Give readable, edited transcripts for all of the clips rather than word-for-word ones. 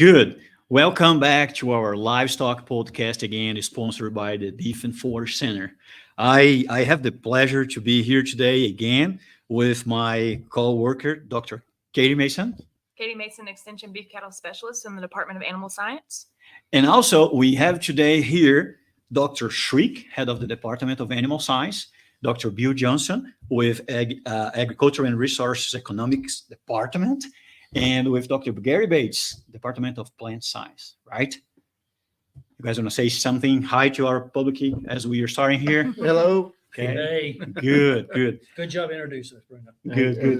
Good. Welcome back to our Live.Stock podcast again, sponsored by the Beef and Forage Center. I have the pleasure to be here today again with my co-worker, Dr. Katie Mason. Katie Mason, Extension Beef Cattle Specialist in the Department of Animal Science. And also we have today here Dr. Schrick, Head of the Department of Animal Science, Dr. Bill Johnson with Agriculture and Resources Economics Department, and with Dr. Gary Bates, Department of Plant Science, right? You guys want to say something hi to our public as we are starting here? Hello. Okay. Hey, Good. good job introducing us, Bruno.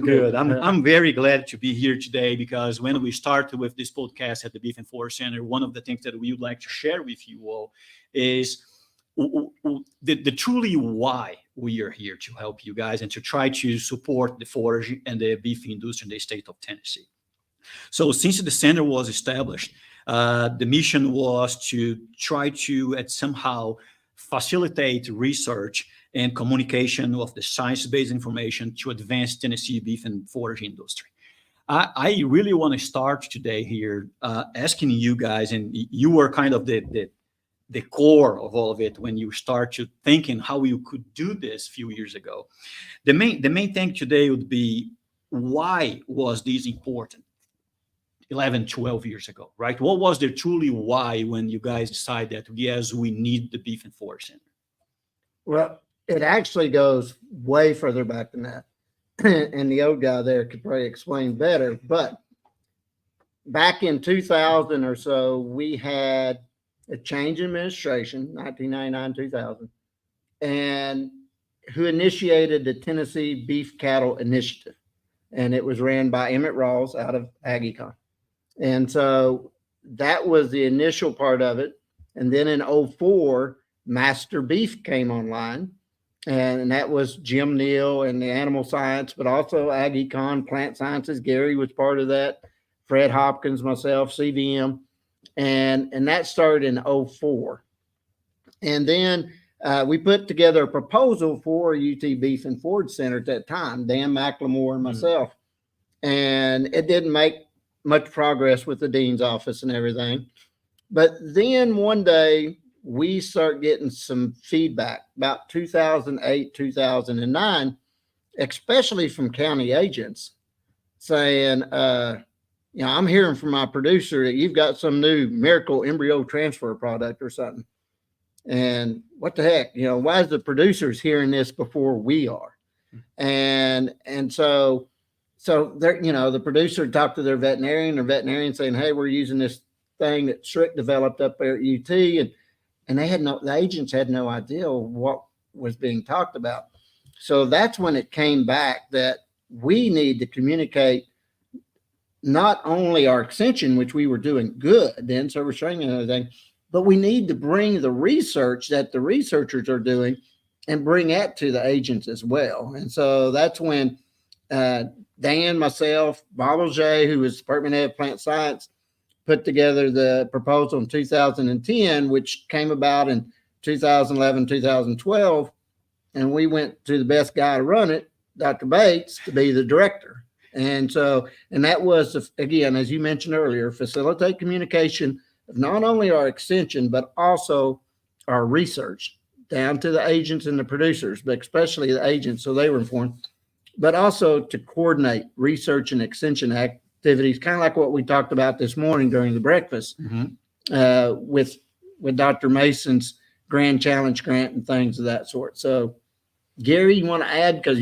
Good. I'm very glad to be here today because when we started with this podcast at the Beef and Forage Center, one of the things that we would like to share with you all is the truly why we are here to help you guys and to try to support the forage and the beef industry in the state of Tennessee. So since the center was established, the mission was to try to somehow facilitate research and communication of the science-based information to advance Tennessee beef and forage industry. I really want to start today here asking you guys, and you were kind of the core of all of it when you start to thinking how you could do this a few years ago. The main thing today would be, why was this important 11, 12 years ago, right? What was the truly why when you guys decided that, yes, we need the Beef and Forage Center? Well, it actually goes way further back than that. And the old guy there could probably explain better. But back in 2000 or so, we had a change in administration, 1999, 2000, and who initiated the Tennessee Beef Cattle Initiative. And it was ran by Emmett Rawls out of AgriCon. And so that was the initial part of it. And then in 2004, Master Beef came online. And that was Jim Neal and the animal science, but also AgriCon, plant sciences. Gary was part of that. Fred Hopkins, myself, CVM. And that started in 2004. And then we put together a proposal for UT Beef and Forage Center at that time, Dan McLemore and myself. And it didn't make much progress with the dean's office and everything. But then one day we start getting some feedback about 2008, 2009, especially from county agents saying, I'm hearing from my producer that you've got some new miracle embryo transfer product or something. And what the heck, why is the producers hearing this before we are? And so they're, the producer talked to their veterinarian saying, hey, we're using this thing that Schrick developed up there at UT. And the agents had no idea what was being talked about. So that's when it came back that we need to communicate not only our extension, which we were doing good then, service training and everything, but we need to bring the research that the researchers are doing and bring that to the agents as well. And so that's when Dan, myself, Bob O'Jay, who was Department Head of Plant Science, put together the proposal in 2010, which came about in 2011, 2012. And we went to the best guy to run it, Dr. Bates, to be the director. And that was, again, as you mentioned earlier, facilitate communication of not only our extension, but also our research down to the agents and the producers, but especially the agents, so they were informed, but also to coordinate research and extension activities, kind of like what we talked about this morning during the breakfast with Dr. Mason's Grand Challenge Grant and things of that sort. So Gary, you want to add, because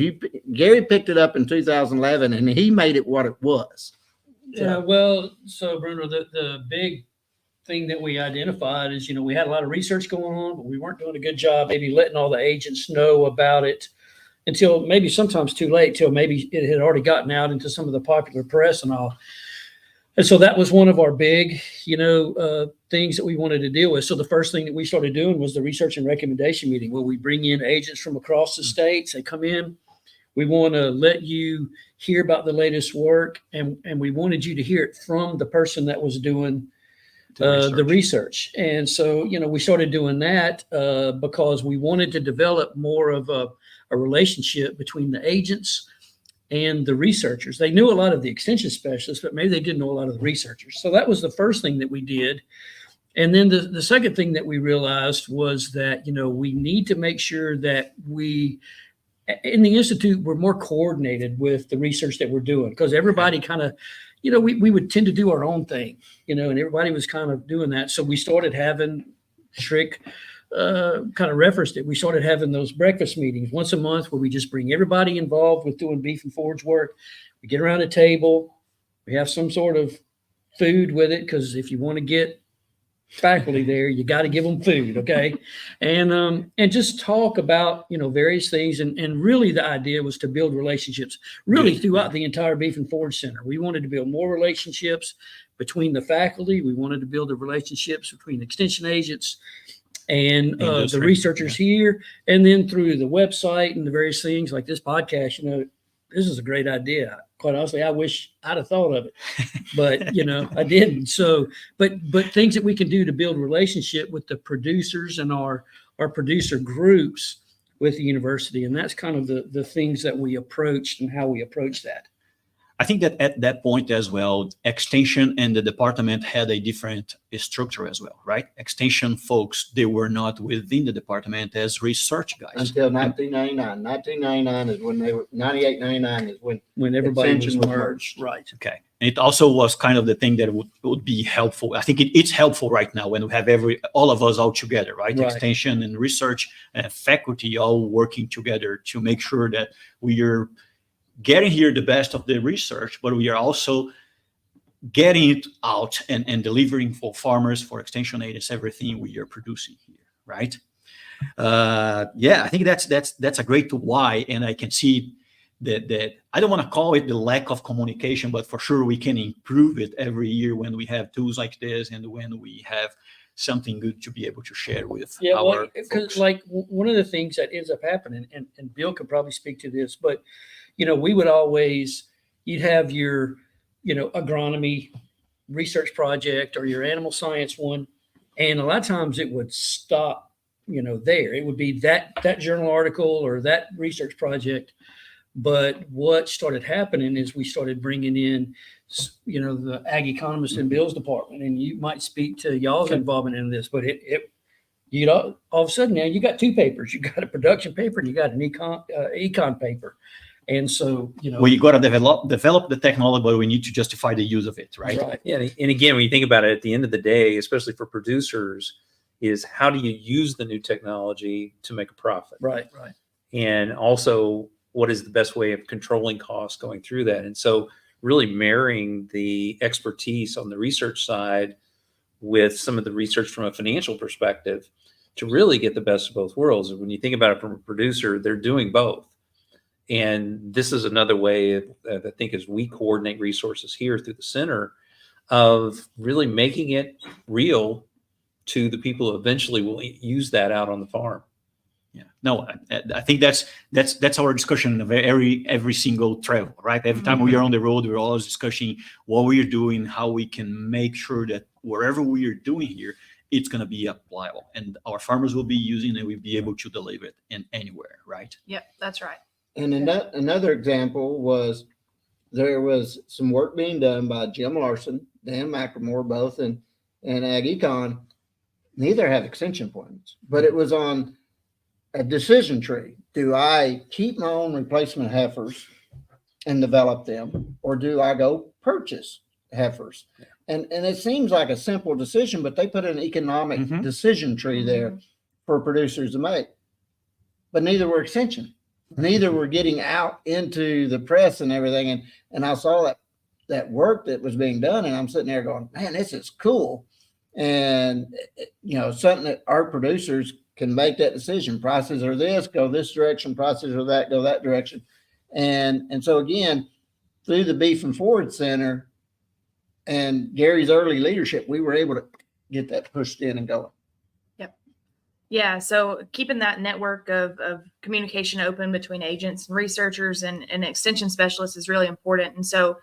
Gary picked it up in 2011 and he made it what it was. Yeah, well, so Bruno, the big thing that we identified is, we had a lot of research going on, but we weren't doing a good job maybe letting all the agents know about it until maybe sometimes too late, till maybe it had already gotten out into some of the popular press and all. And so that was one of our big, things that we wanted to deal with. So the first thing that we started doing was the research and recommendation meeting, where we bring in agents from across the states. They come in. We want to let you hear about the latest work, and we wanted you to hear it from the person that was doing the research. And so, we started doing that because we wanted to develop more of a relationship between the agents and the researchers. They knew a lot of the extension specialists, but maybe they didn't know a lot of the researchers. So that was the first thing that we did. And then the second thing that we realized was that, we need to make sure that we, in the Institute, we're more coordinated with the research that we're doing, because everybody kind of, we would tend to do our own thing, and everybody was kind of doing that. So we started having, Schrick kind of referenced it, we started having those breakfast meetings once a month where we just bring everybody involved with doing beef and forage work. We get around a table, we have some sort of food with it, because if you want to get faculty there, you got to give them food, okay? And just talk about various things, and really the idea was to build relationships really throughout the entire Beef and Forage Center. We wanted to build more relationships between the faculty. We wanted to build the relationships between extension agents and the researchers here, and then through the website and the various things like this podcast. This is a great idea. Quite honestly, I wish I'd have thought of it, but I didn't. So, but things that we can do to build relationship with the producers and our producer groups with the university, and that's kind of the things that we approached and how we approach that. I think that at that point as well, extension and the department had a different structure as well, right? Extension folks, they were not within the department as research guys. Until 1999. 1999 is when they were, 98, 99 is when everybody was extension was merged. Right. Okay. And it also was kind of the thing that would be helpful. I think it's helpful right now when we have all of us all together, right? Extension and research and faculty all working together to make sure that we are getting here the best of the research, but we are also getting it out and delivering for farmers, for extension agents, everything we are producing here, right? I think that's a great why, and I can see that I don't want to call it the lack of communication, but for sure we can improve it every year when we have tools like this and when we have something good to be able to share with our because like one of the things that ends up happening, and Bill could probably speak to this, but we would always, you'd have your agronomy research project or your animal science one, and a lot of times it would stop there. It would be that journal article or that research project. But what started happening is we started bringing in the ag economist in Bill's department, and you might speak to y'all's involvement in this, but all of a sudden now you got two papers. You got a production paper and you got an econ paper. And so, well, you got to develop the technology, but we need to justify the use of it, right? Yeah. And again, when you think about it, at the end of the day, especially for producers, is how do you use the new technology to make a profit? Right. And also, what is the best way of controlling costs going through that? And so really marrying the expertise on the research side with some of the research from a financial perspective to really get the best of both worlds. And when you think about it from a producer, they're doing both. And this is another way, I think, as we coordinate resources here through the center, of really making it real to the people who eventually will use that out on the farm. Yeah, no, I think that's our discussion of every single travel, right? Every time we are on the road, we're always discussing what we are doing, how we can make sure that wherever we are doing here, it's going to be applicable, and our farmers will be using it. We'll be able to deliver it in anywhere, right? Yep, that's right. And another example was there was some work being done by Jim Larson, Dan McLemore, both in Ag Econ. Neither have extension appointments, but it was on a decision tree. Do I keep my own replacement heifers and develop them, or do I go purchase heifers? And it seems like a simple decision, but they put an economic decision tree there for producers to make. But neither were extension. Neither were getting out into the press and everything. And I saw that work that was being done, and I'm sitting there going, man, this is cool. And something that our producers can make that decision. Prices are this, go this direction. Prices are that, go that direction. And so again, through the Beef and Forage Center and Gary's early leadership, we were able to get that pushed in and going. Yep. Yeah. So keeping that network of communication open between agents and researchers and extension specialists is really important. And so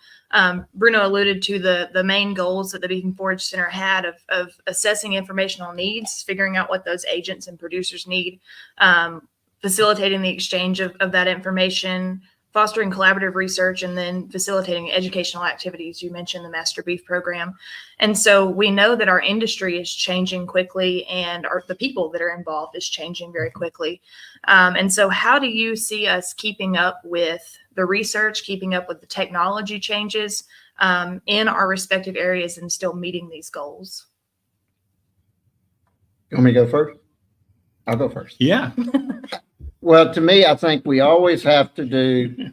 Bruno alluded to the main goals that the Beef and Forage Center had of assessing informational needs, figuring out what those agents and producers need, facilitating the exchange of that information, fostering collaborative research, and then facilitating educational activities. You mentioned the Master Beef Program. And so we know that our industry is changing quickly, and the people that are involved is changing very quickly. And so how do you see us keeping up with the research, keeping up with the technology changes in our respective areas and still meeting these goals? You want me to go first? I'll go first. Yeah. Well, to me, I think we always have to do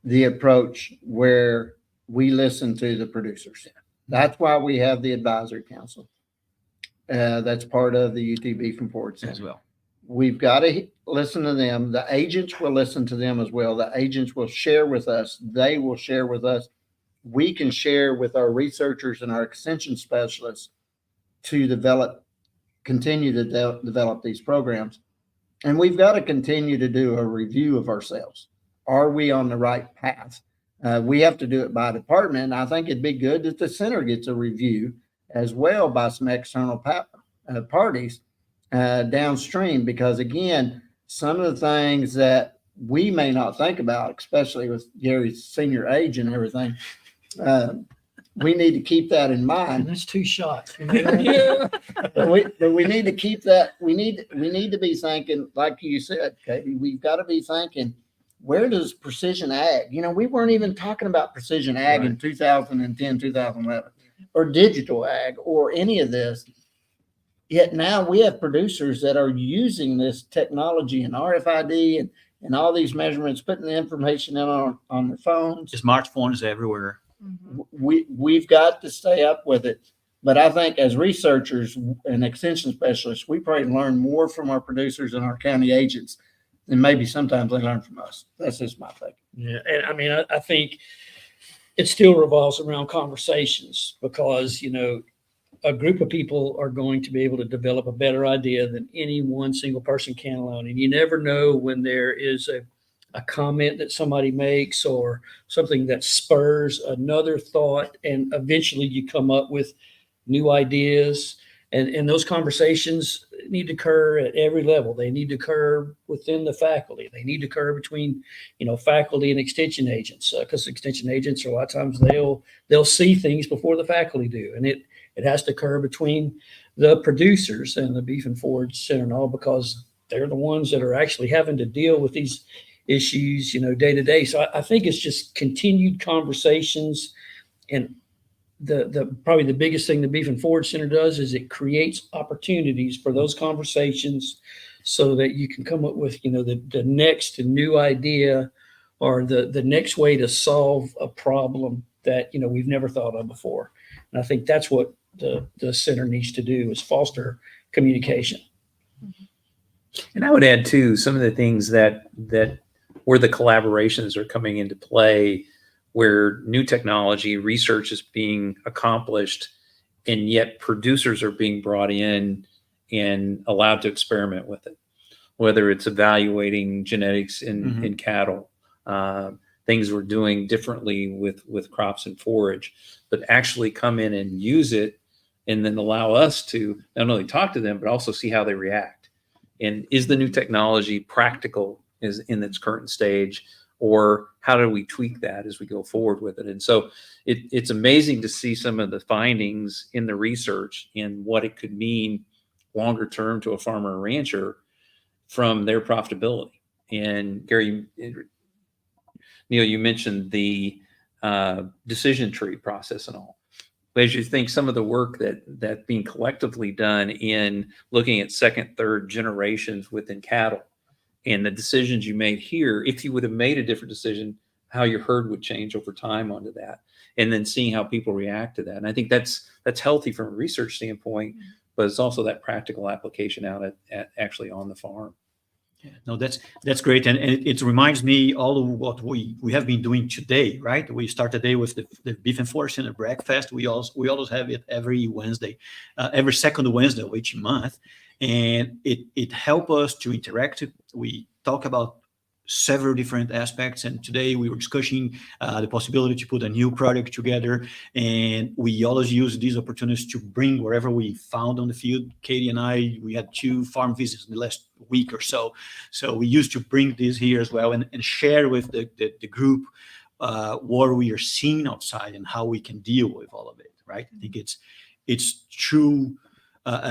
the approach where we listen to the producers. That's why we have the advisory council. That's part of the UTB from Forage Center As well. We've got to listen to them. The agents will listen to them as well. The agents will share with us. They will share with us. We can share with our researchers and our extension specialists to continue to develop these programs. And we've got to continue to do a review of ourselves. Are we on the right path? We have to do it by department. I think it'd be good that the center gets a review as well by some external parties downstream, because again, some of the things that we may not think about, especially with Gary's senior age and everything, we need to keep that in mind. That's 2 shots. But we need to keep that. We need to be thinking, like you said, Katie, we've got to be thinking, where does precision ag? We weren't even talking about precision ag in 2010, 2011, or digital ag or any of this. Yet now we have producers that are using this technology and RFID and all these measurements, putting the information in on their phones. Smartphones everywhere. We've got to stay up with it. But I think as researchers and extension specialists, we probably learn more from our producers and our county agents than maybe sometimes they learn from us. That's just my thinking. Yeah, and I mean, I think it still revolves around conversations, because a group of people are going to be able to develop a better idea than any one single person can alone. And you never know when there is a comment that somebody makes or something that spurs another thought, and eventually you come up with new ideas. And those conversations need to occur at every level. They need to occur within the faculty. They need to occur between, faculty and extension agents, because extension agents, a lot of times they'll see things before the faculty do. And it has to occur between the producers and the Beef and Forage Center and all, because they're the ones that are actually having to deal with these issues, day to day. So I think it's just continued conversations. And the probably the biggest thing the Beef and Forage Center does is it creates opportunities for those conversations, so that you can come up with, the next new idea or the next way to solve a problem that, we've never thought of before. And I think that's what the center needs to do, is foster communication. And I would add too, some of the things that where the collaborations are coming into play, where new technology research is being accomplished, and yet producers are being brought in and allowed to experiment with it, whether it's evaluating genetics in cattle, things we're doing differently with crops and forage, but actually come in and use it, and then allow us to not only talk to them, but also see how they react. And is the new technology practical is in its current stage, or how do we tweak that as we go forward with it? And so it's amazing to see some of the findings in the research and what it could mean longer term to a farmer or rancher from their profitability. And Gary, Neal, you mentioned the decision tree process and all. But as you think some of the work that being collectively done in looking at second, third generations within cattle, and the decisions you made here, if you would have made a different decision, how your herd would change over time onto that, and then seeing how people react to that. And I think that's healthy from a research standpoint, but it's also that practical application out at actually on the farm. Yeah, no, that's great. And it reminds me all of what we have been doing today, right? We start the day with the Beef and Forage Center breakfast. We always have it every Wednesday, every second Wednesday of each month. And it helps us to interact. We talk about several different aspects. And today we were discussing the possibility to put a new product together. And we always use these opportunities to bring wherever we found on the field. Katie and I, we had 2 farm visits in the last week or so. So we used to bring this here as well and share with the group what we are seeing outside and how we can deal with all of it, right? I think it's true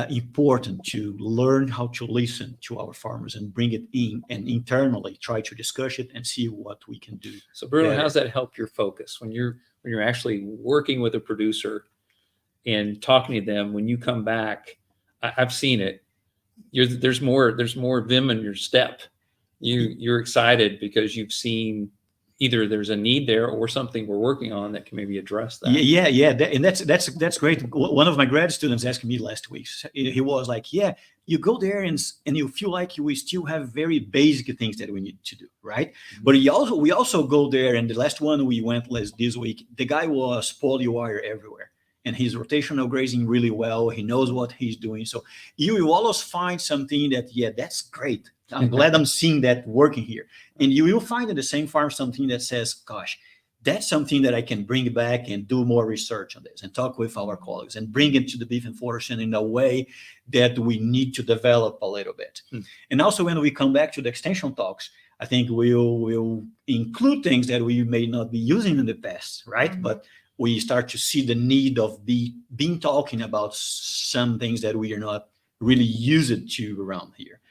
important to learn how to listen to our farmers and bring it in and internally try to discuss it and see what we can do. So Bruno, better. how's that help your focus when you're actually working with a producer and talking to them? When you come back, I've seen it. There's more vim in your step. You're excited because you've seen either there's a need there or something we're working on that can maybe address that. Yeah. And that's great. One of my grad students asked me last week. He was like, "Yeah, you go there and you feel like we still have very basic things that we need to do, right?" Mm-hmm. But we also go there, and the last one we went this week, the guy was poly wire everywhere, and he's rotational grazing really well. He knows what he's doing. So you will always find something that, that's great. I'm glad I'm seeing that working here. And you will find in the same farm something that says, gosh, that's something that I can bring back and do more research on this and talk with our colleagues and bring it to the beef and forage in a way that we need to develop a little bit. And also when we come back to the extension talks, I think we'll include things that we may not be using in the past, right? Mm-hmm. But we start to see the need of being talking about some things that we are not really used to around here.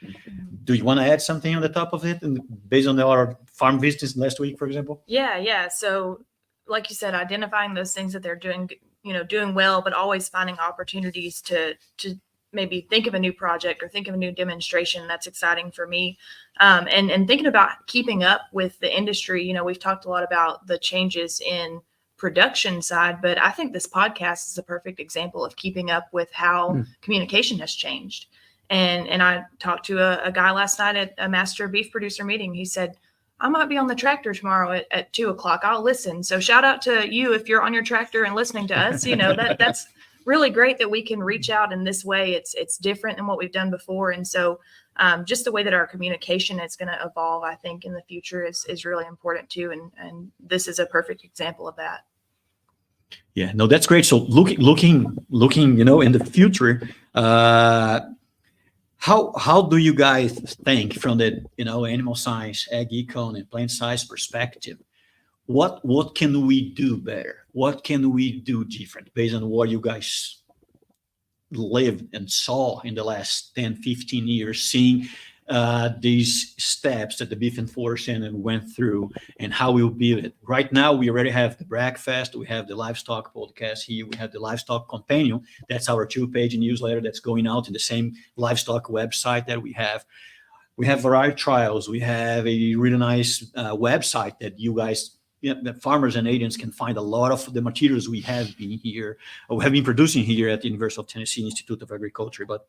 Do you want to add something on the top of it, and based on our farm visits last week, for example? Yeah. So, like you said, identifying those things that they're doing well, but always finding opportunities to maybe think of a new project or think of a new demonstration. That's exciting for me. And thinking about keeping up with the industry. We've talked a lot about the changes in production side, but I think this podcast is a perfect example of keeping up with how communication has changed. And I talked to a guy last night at a master beef producer meeting. He said, I might be on the tractor tomorrow at 2:00. I'll listen. So shout out to you if you're on your tractor and listening to us. That's really great that we can reach out in this way. It's different than what we've done before. And so just the way that our communication is going to evolve, I think, in the future is really important too. And this is a perfect example of that. Yeah, no, that's great. So looking, in the future, how do you guys think from the, animal science, ag econ, and plant science perspective? What can we do better? What can we do different based on what you guys lived and saw in the last 10, 15 years, seeing these steps that the beef and forage center went through and how we'll build it. Right now, we already have the breakfast, we have the Live.Stock podcast here, we have the Live.Stock companion. That's our 2-page newsletter that's going out in the same Live.Stock website that we have. We have variety trials. We have a really nice website that you guys, that farmers and agents can find a lot of the materials we have been producing here at the University of Tennessee Institute of Agriculture. But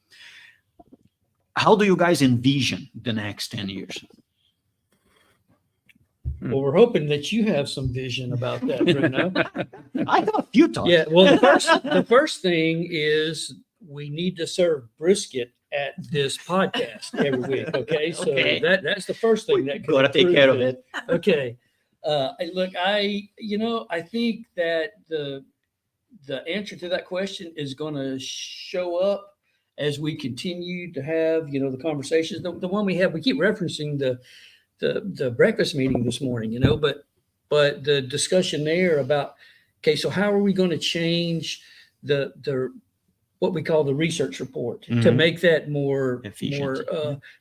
how do you guys envision the next 10 years? Well, we're hoping that you have some vision about that, Bruno. I have a few thoughts. Yeah, well, the first thing is we need to serve brisket at this podcast every week. Okay, so that's the first thing that got to take care of it. Okay, look, I think that the answer to that question is going to show up as we continue to have, the conversations. The one we have, we keep referencing the breakfast meeting this morning, but the discussion there about, okay, so how are we going to change the what we call the research report to make that more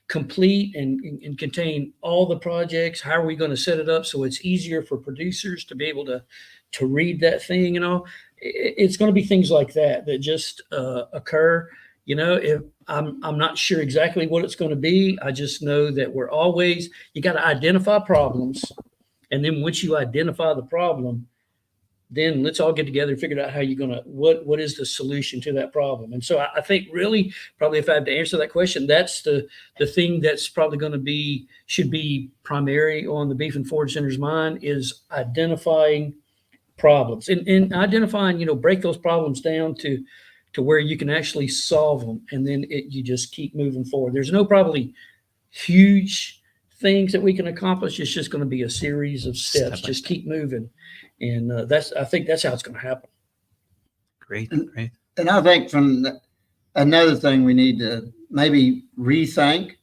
complete and contain all the projects? How are we going to set it up so it's easier for producers to be able to read that thing and all? It's going to be things like that just occur. If I'm not sure exactly what it's going to be, I just know that you got to identify problems. And then once you identify the problem, then let's all get together and figure out how you're going to, what is the solution to that problem? And so I think really, probably if I have to answer that question, that's the thing that's probably going to should be primary on the Beef and Forage Center's mind, is identifying problems and identifying, break those problems down to where you can actually solve them. And then you just keep moving forward. There's no probably huge things that we can accomplish. It's just going to be a series of Step steps. by Just step. keep moving, and I think that's how it's going to happen. Great, great. And I think another thing we need to maybe rethink.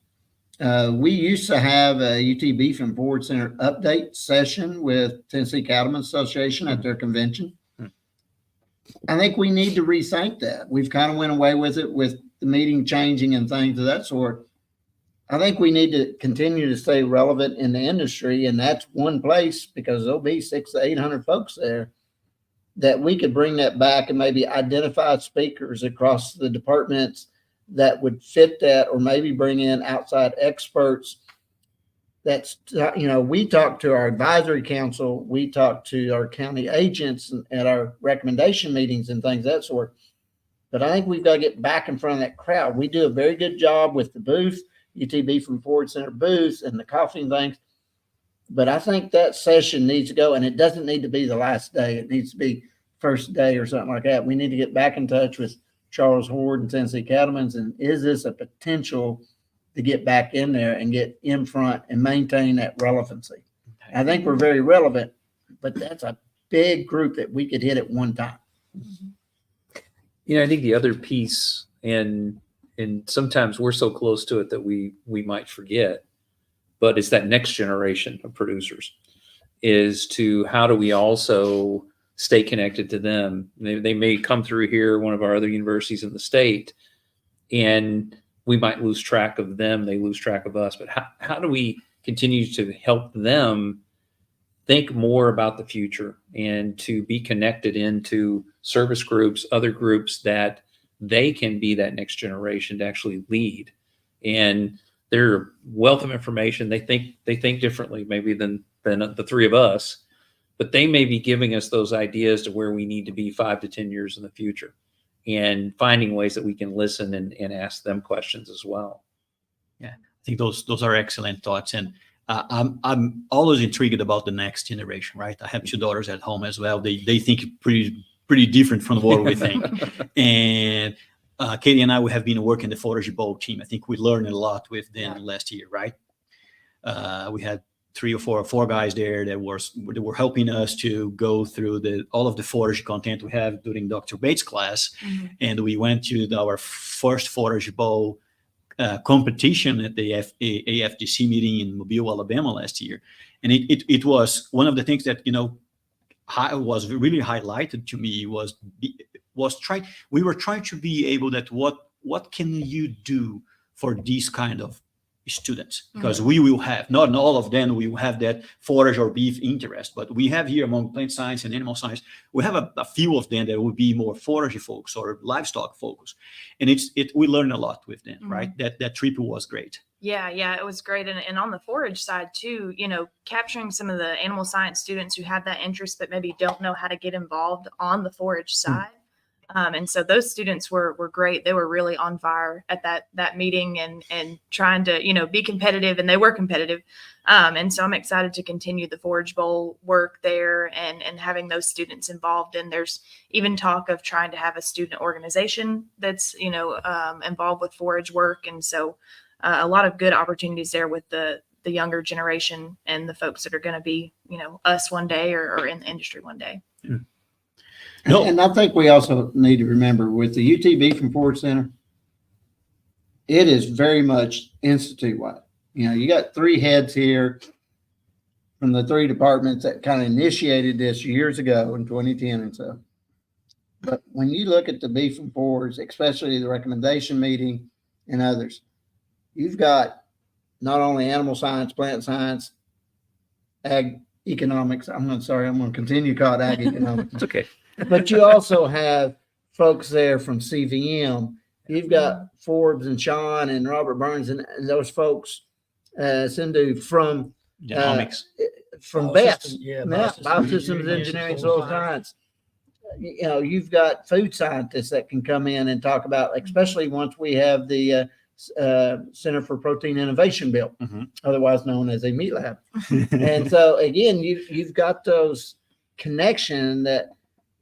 We used to have a UT Beef and Forage Center update session with Tennessee Cattlemen's Association at their convention. I think we need to rethink that. We've kind of went away with it with the meeting changing and things of that sort. I think we need to continue to stay relevant in the industry, and that's one place, because there'll be 600 to 800 folks there, that we could bring that back and maybe identify speakers across the departments that would fit that, or maybe bring in outside experts. That's, we talk to our advisory council, we talk to our county agents at our recommendation meetings and things of that sort. But I think we've got to get back in front of that crowd. We do a very good job with the booth, UTB from Forage Center booth and the coffee and things. But I think that session needs to go, and it doesn't need to be the last day. It needs to be first day or something like that. We need to get back in touch with Charles Horde and Tennessee Cattlemen's, and is this a potential to get back in there and get in front and maintain that relevancy? I think we're very relevant, but that's a big group that we could hit at one time. I think the other piece, and sometimes we're so close to it that we might forget, but it's that next generation of producers, is to how do we also stay connected to them. They may come through here, one of our other universities in the state, and we might lose track of them. They lose track of us. But how do we continue to help them think more about the future and to be connected into service groups, other groups that they can be that next generation to actually lead? And they're a wealth of information. They think differently maybe than the three of us, but they may be giving us those ideas to where we need to be 5 to 10 years in the future, and finding ways that we can listen and ask them questions as well. Yeah, I think those are excellent thoughts. And I'm always intrigued about the next generation, right? I have 2 daughters at home as well. They think pretty different from what we think. And Katie and I, we have been working the Forage Bowl team. I think we learned a lot with them last year, right? We had 3 or 4 guys there that were helping us to go through all of the forage content we have during Dr. Bates' class. Mm-hmm. And we went to our first Forage Bowl competition at the AFDC meeting in Mobile, Alabama last year. And it was one of the things that, was really highlighted to me we were trying to be able that what can you do for these kind of students, because we will have, not all of them will have that forage or beef interest, but we have here among plant science and animal science, we have a few of them that will be more forage focused or livestock focused. And we learned a lot with them, right? That trip was great. Yeah, it was great. And on the forage side too, capturing some of the animal science students who have that interest, but maybe don't know how to get involved on the forage side. And so those students were great. They were really on fire at that meeting and trying to, be competitive, and they were competitive. And so I'm excited to continue the Forage Bowl work there and having those students involved. And there's even talk of trying to have a student organization that's, involved with forage work. And so a lot of good opportunities there with the younger generation and the folks that are going to be, us one day or in the industry one day. Yeah. No. And I think we also need to remember with the UTB from Forage Center, it is very much institute-wide. You got 3 heads here from the 3 departments that kind of initiated this years ago in 2010 and so. But when you look at the beef and forage, especially the recommendation meeting and others, you've got not only animal science, plant science, ag economics. I'm going to continue to call it ag economics. It's okay. But you also have folks there from CVM. You've got Forbes and Sean and Robert Burns and those folks, Sindhu from genomics, from BESS, Biosystems Engineering, Soil Science. You've got food scientists that can come in and talk about, especially once we have the Center for Protein Innovation built, otherwise known as a meat lab. And so again, you've got those connection that.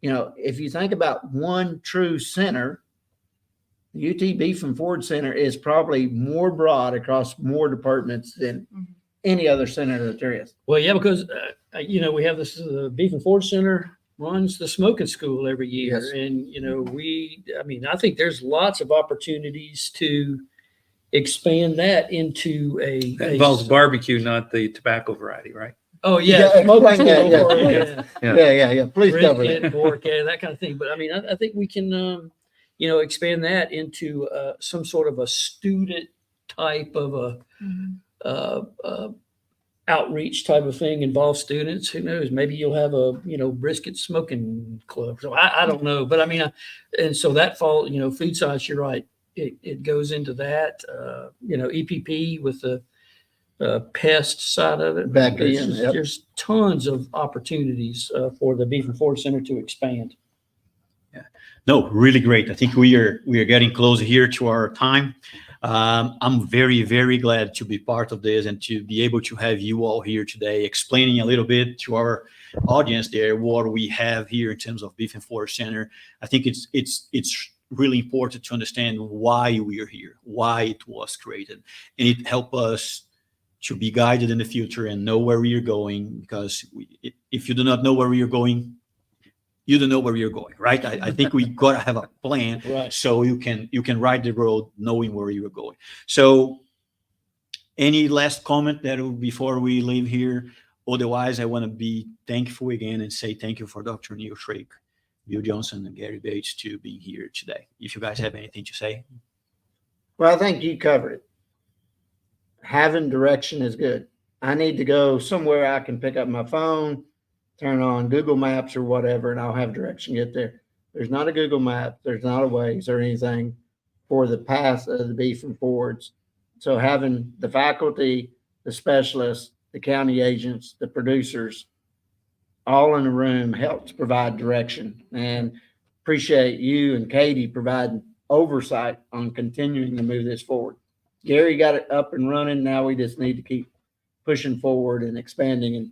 If you think about one true center, the UT Beef and Forage Center is probably more broad across more departments than any other center that there is. Well, yeah, because, we have this, Beef and Forage Center runs the smoking school every year. Yes. And, I think there's lots of opportunities to expand that into That involves barbecue, not the tobacco variety, right? Oh, Yeah, yeah. smoking explain that, school, yeah. Yeah. Yeah. Please cover brisket, that. pork, that kind of thing. But I think we can, expand that into some sort of a student type of a outreach type of thing, involve students. Who knows? Maybe you'll have a brisket smoking club. So I don't know, but and so that fall, food science. You're right. It goes into that. EPP with the pest side of it. Back There's in, just- yep. There's tons of opportunities for the Beef and Forage Center to expand. No, really great. I think we are getting closer here to our time. I'm very, very glad to be part of this and to be able to have you all here today, explaining a little bit to our audience there what we have here in terms of Beef and Forage Center. I think it's really important to understand why we are here, why it was created, and it helps us to be guided in the future and know where we are going. Because if you do not know where we are going, you don't know where you're going, right? I think we got to have a plan, Right. so you can ride the road knowing where you're going. So any last comment before we leave here? Otherwise, I want to be thankful again and say thank you for Dr. Neal Schrick, Bill Johnson, and Gary Bates to being here today. If you guys have anything to say. Well, I think you covered it. Having direction is good. I need to go somewhere I can pick up my phone, turn on Google Maps or whatever, and I'll have direction to get there. There's not a Google map. There's not a Waze or anything for the path of the beef and forage. So having the faculty, the specialists, the county agents, the producers, all in a room helps provide direction. And appreciate you and Katie providing oversight on continuing to move this forward. Gary got it up and running. Now we just need to keep pushing forward and expanding. And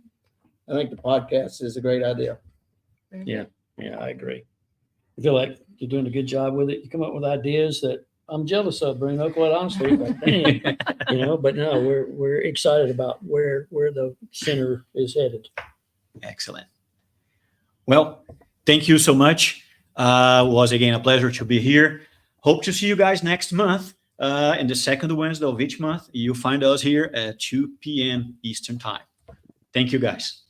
I think the podcast is a great idea. Yeah, I agree. I feel like you're doing a good job with it. You come up with ideas that I'm jealous of, Bruno, quite honestly. But, dang, but no, we're excited about where the center is headed. Excellent. Well, thank you so much. Was again a pleasure to be here. Hope to see you guys next month. In the second Wednesday of each month, you'll find us here at 2 p.m. Eastern Time. Thank you, guys.